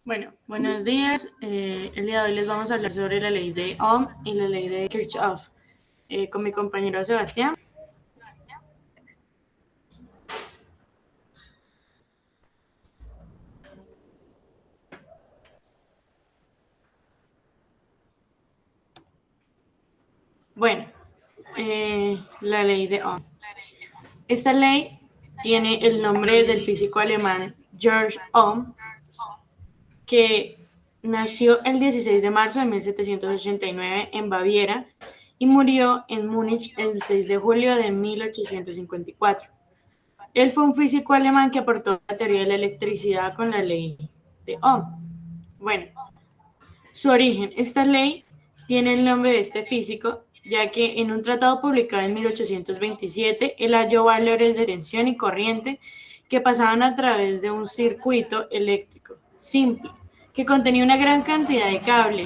Bueno, buenos días. El día de hoy les vamos a hablar sobre la ley de Ohm y la ley de Kirchhoff con mi compañero Sebastián. Bueno, la ley de Ohm. Esta ley tiene el nombre del físico alemán Georg Ohm, que nació el 16 de marzo de 1789 en Baviera y murió en Múnich el 6 de julio de 1854. Él fue un físico alemán que aportó la teoría de la electricidad con la ley de Ohm. Bueno, su origen. Esta ley tiene el nombre de este físico, ya que en un tratado publicado en 1827, él halló valores de tensión y corriente que pasaban a través de un circuito eléctrico simple, que contenía una gran cantidad de cable.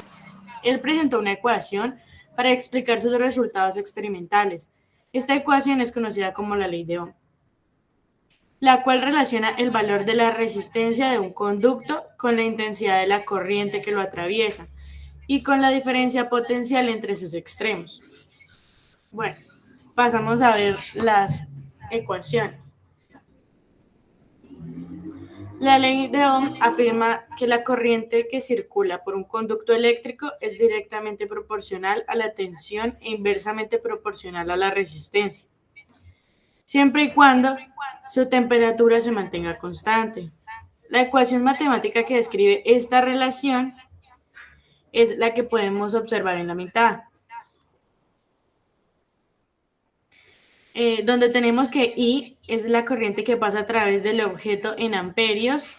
Él presentó una ecuación para explicar sus resultados experimentales. Esta ecuación es conocida como la ley de Ohm, la cual relaciona el valor de la resistencia de un conducto con la intensidad de la corriente que lo atraviesa y con la diferencia potencial entre sus extremos. Bueno, pasamos a ver las ecuaciones. La ley de Ohm afirma que la corriente que circula por un conducto eléctrico es directamente proporcional a la tensión e inversamente proporcional a la resistencia, siempre y cuando su temperatura se mantenga constante. La ecuación matemática que describe esta relación es la que podemos observar en la mitad, donde tenemos que I es la corriente que pasa a través del objeto en amperios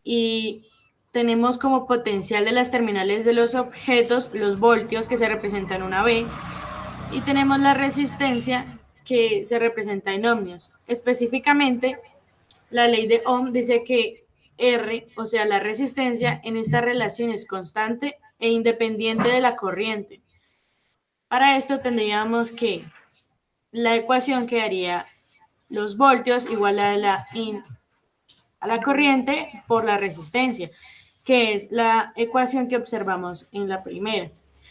y tenemos como potencial de las terminales de los objetos los voltios que se representan en una V y tenemos la resistencia que se representa en ohmios. Específicamente, la ley de Ohm dice que R, o sea, la resistencia en esta relación es constante e independiente de la corriente. Para esto tendríamos que la ecuación quedaría los voltios igual a la corriente por la resistencia, que es la ecuación que observamos en la primera.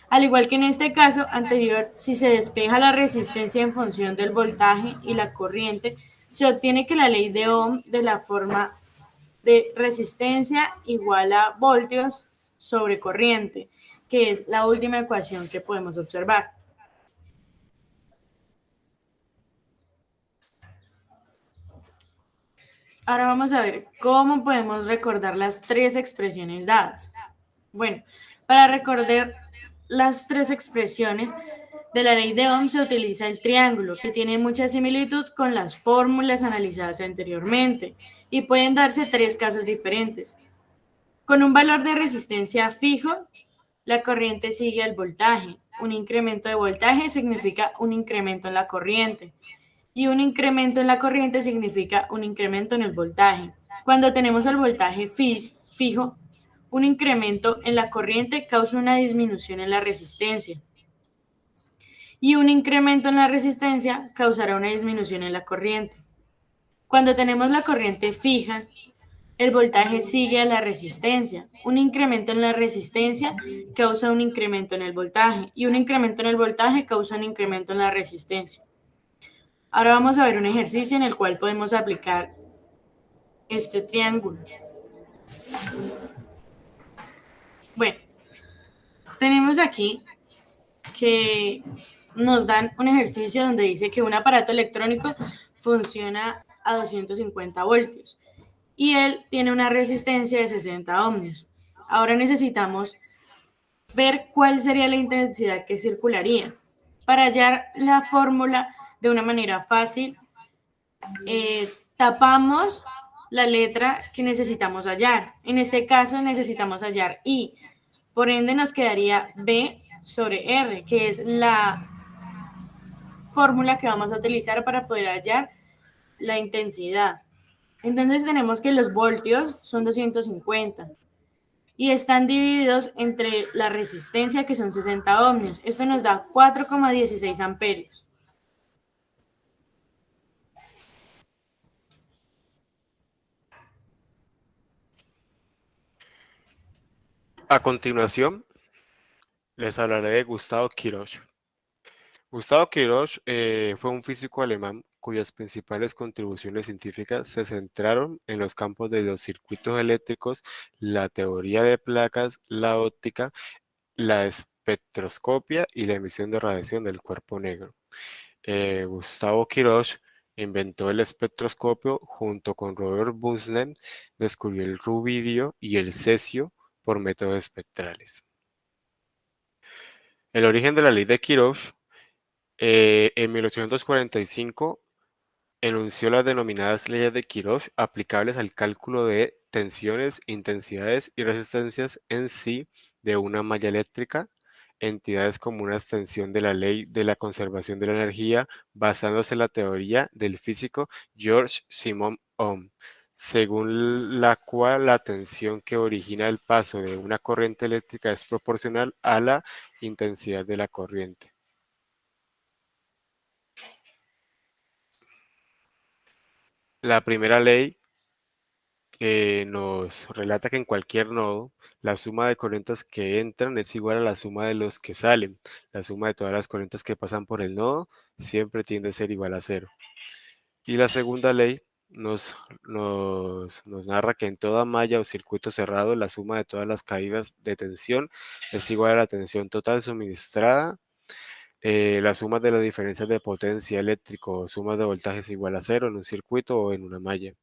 Al igual que en este caso anterior, si se despeja la resistencia en función del voltaje y la corriente, se obtiene que la ley de Ohm de la forma de resistencia igual a voltios sobre corriente, que es la última ecuación que podemos observar. Ahora vamos a ver cómo podemos recordar las tres expresiones dadas. Bueno, para recordar las tres expresiones de la ley de Ohm se utiliza el triángulo, que tiene mucha similitud con las fórmulas analizadas anteriormente, y pueden darse tres casos diferentes. Con un valor de resistencia fijo, la corriente sigue al voltaje. Un incremento de voltaje significa un incremento en la corriente y un incremento en la corriente significa un incremento en el voltaje. Cuando tenemos el voltaje fijo, un incremento en la corriente causa una disminución en la resistencia y un incremento en la resistencia causará una disminución en la corriente. Cuando tenemos la corriente fija, el voltaje sigue a la resistencia. Un incremento en la resistencia causa un incremento en el voltaje y un incremento en el voltaje causa un incremento en la resistencia. Ahora vamos a ver un ejercicio en el cual podemos aplicar este triángulo. Bueno, tenemos aquí que nos dan un ejercicio donde dice que un aparato electrónico funciona a 250 voltios y él tiene una resistencia de 60 ohmios. Ahora necesitamos ver cuál sería la intensidad que circularía. Para hallar la fórmula de una manera fácil, tapamos la letra que necesitamos hallar. En este caso necesitamos hallar I. Por ende nos quedaría B sobre R, que es la fórmula que vamos a utilizar para poder hallar la intensidad. Entonces tenemos que los voltios son 250 y están divididos entre la resistencia, que son 60 ohmios. Esto nos da 4,16 amperios. A continuación, les hablaré de Gustavo Kirchhoff. Gustavo Kirchhoff fue un físico alemán cuyas principales contribuciones científicas se centraron en los campos de los circuitos eléctricos, la teoría de placas, la óptica, la espectroscopia y la emisión de radiación del cuerpo negro. Gustavo Kirchhoff inventó el espectroscopio junto con Robert Bunsen, descubrió el rubidio y el cesio por métodos espectrales. El origen de la ley de Kirchhoff. En 1845 enunció las denominadas leyes de Kirchhoff aplicables al cálculo de tensiones, intensidades y resistencias en sí de una malla eléctrica, entidades como una extensión de la ley de la conservación de la energía basándose en la teoría del físico George Simon Ohm, según la cual la tensión que origina el paso de una corriente eléctrica es proporcional a la intensidad de la corriente. La primera ley nos relata que en cualquier nodo la suma de corrientes que entran es igual a la suma de los que salen. La suma de todas las corrientes que pasan por el nodo siempre tiende a ser igual a cero. Y la segunda ley nos narra que en toda malla o circuito cerrado la suma de todas las caídas de tensión es igual a la tensión total suministrada. La suma de las diferencias de potencia eléctrico o suma de voltaje es igual a cero en un circuito o en una malla.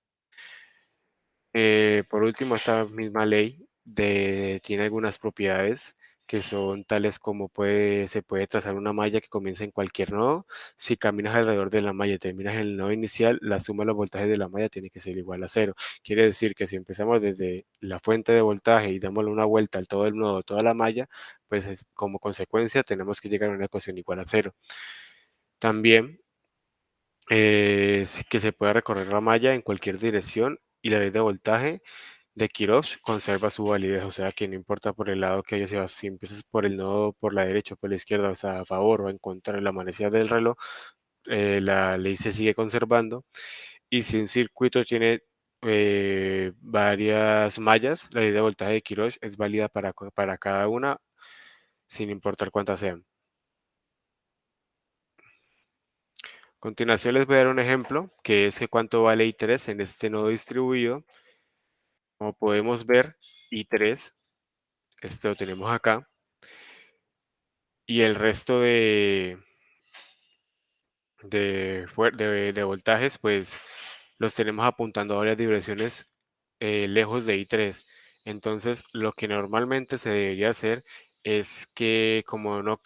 Por último, esta misma ley tiene algunas propiedades que son tales como se puede trazar una malla que comienza en cualquier nodo. Si caminas alrededor de la malla y terminas en el nodo inicial, la suma de los voltajes de la malla tiene que ser igual a cero. Quiere decir que si empezamos desde la fuente de voltaje y damos una vuelta al todo el nodo, toda la malla, pues como consecuencia tenemos que llegar a una ecuación igual a cero. También que se pueda recorrer la malla en cualquier dirección y la ley de voltaje de Kirchhoff conserva su validez, o sea que no importa por el lado que hayas, si empiezas por el nodo por la derecha o por la izquierda, o sea, a favor o en contra de la manecilla del reloj, la ley se sigue conservando. Y si un circuito tiene varias mallas, la ley de voltaje de Kirchhoff es válida para cada una, sin importar cuántas sean. A continuación les voy a dar un ejemplo, que es que cuánto vale I3 en este nodo distribuido. Como podemos ver, I3, esto lo tenemos acá, y el resto de voltajes, pues los tenemos apuntando a varias direcciones lejos de I3. Entonces, lo que normalmente se debería hacer es que como no,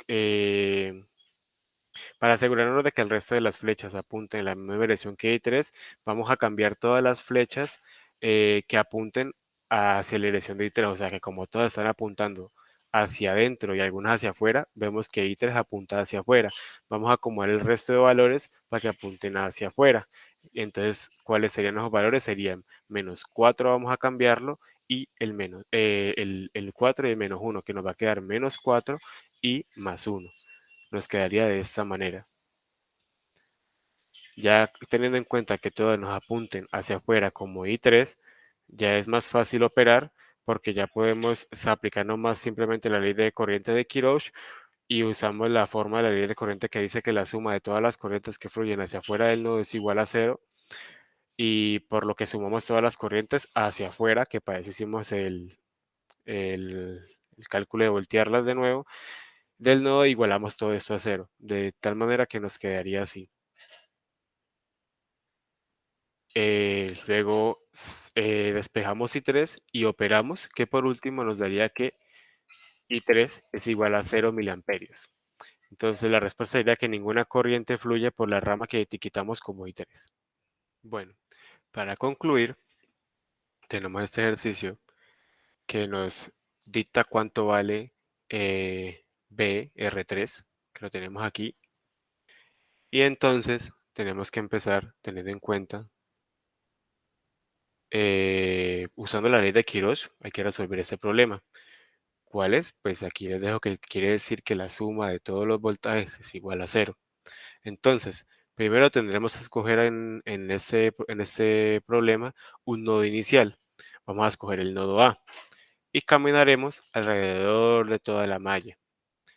para asegurarnos de que el resto de las flechas apunten en la misma dirección que I3, vamos a cambiar todas las flechas que apunten hacia la dirección de I3. O sea que como todas están apuntando hacia adentro y algunas hacia afuera, vemos que I3 apunta hacia afuera. Vamos a acomodar el resto de valores para que apunten hacia afuera. Entonces, ¿cuáles serían los valores? Serían menos 4, vamos a cambiarlo, y el 4 y el menos 1, que nos va a quedar menos 4 y más 1. Nos quedaría de esta manera. Ya teniendo en cuenta que todas nos apunten hacia afuera como I3, ya es más fácil operar porque ya podemos aplicar nomás simplemente la ley de corriente de Kirchhoff y usamos la forma de la ley de corriente que dice que la suma de todas las corrientes que fluyen hacia afuera del nodo es igual a cero, y por lo que sumamos todas las corrientes hacia afuera, que para eso hicimos el cálculo de voltearlas de nuevo, del nodo igualamos todo esto a cero, de tal manera que nos quedaría así. Luego despejamos I3 y operamos, que por último nos daría que I3 es igual a 0 miliamperios. Entonces la respuesta sería que ninguna corriente fluye por la rama que etiquetamos como I3. Bueno, para concluir, tenemos este ejercicio que nos dicta cuánto vale BR3, que lo tenemos aquí. Y entonces tenemos que empezar teniendo en cuenta, usando la ley de Kirchhoff, hay que resolver este problema. ¿Cuál es? Pues aquí les dejo que quiere decir que la suma de todos los voltajes es igual a cero. Entonces, primero tendremos que escoger en este problema un nodo inicial. Vamos a escoger el nodo A. y caminaremos alrededor de toda la malla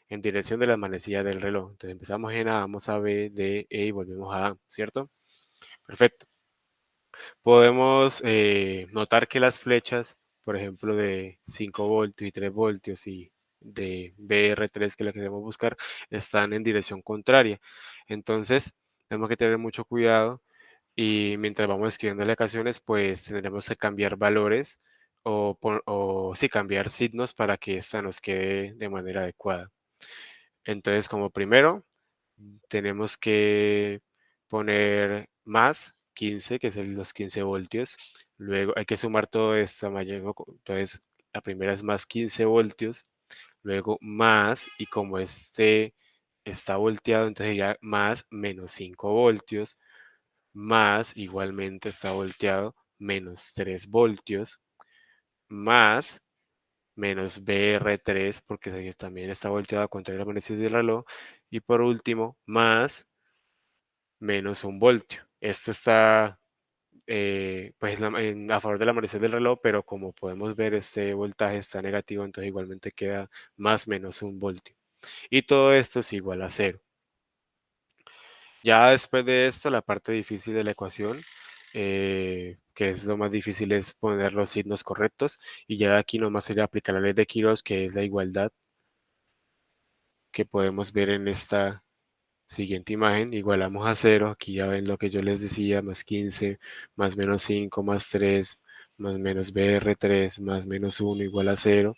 en dirección de la manecilla del reloj. Entonces empezamos en A, vamos a B, D, E y volvemos a A, ¿cierto? Perfecto. Podemos notar que las flechas, por ejemplo, de 5 voltios y 3 voltios y de BR3, que es la que queremos buscar, están en dirección contraria. Entonces, tenemos que tener mucho cuidado y mientras vamos escribiendo las ecuaciones, pues tendremos que cambiar valores o sí, cambiar signos para que esta nos quede de manera adecuada. Entonces, como primero, tenemos que poner más 15, que es los 15 voltios. Luego hay que sumar todo esto. Entonces, la primera es más 15 voltios. Luego más, y como este está volteado, entonces ya más menos 5 voltios. Más, igualmente está volteado, menos 3 voltios. Más menos BR3, porque también está volteado a contrario de la manecilla del reloj. Y por último, más menos 1 voltio. Esto está pues a favor de la manecilla del reloj, pero como podemos ver, este voltaje está negativo, entonces igualmente queda más menos 1 voltio. Y todo esto es igual a 0. Ya después de esto, la parte difícil de la ecuación, que es lo más difícil, es poner los signos correctos. Y ya de aquí nomás sería aplicar la ley de Kirchhoff, que es la igualdad que podemos ver en esta siguiente imagen. Igualamos a 0. Aquí ya ven lo que yo les decía, más 15, más menos 5, más 3, más menos BR3, más menos 1 igual a 0.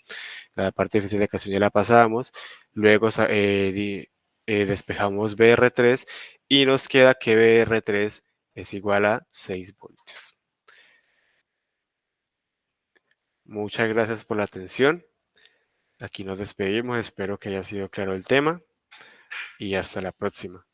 La parte difícil de la ecuación ya la pasamos. Luego despejamos BR3 y nos queda que BR3 es igual a 6 voltios. Muchas gracias por la atención. Aquí nos despedimos. Espero que haya sido claro el tema y hasta la próxima.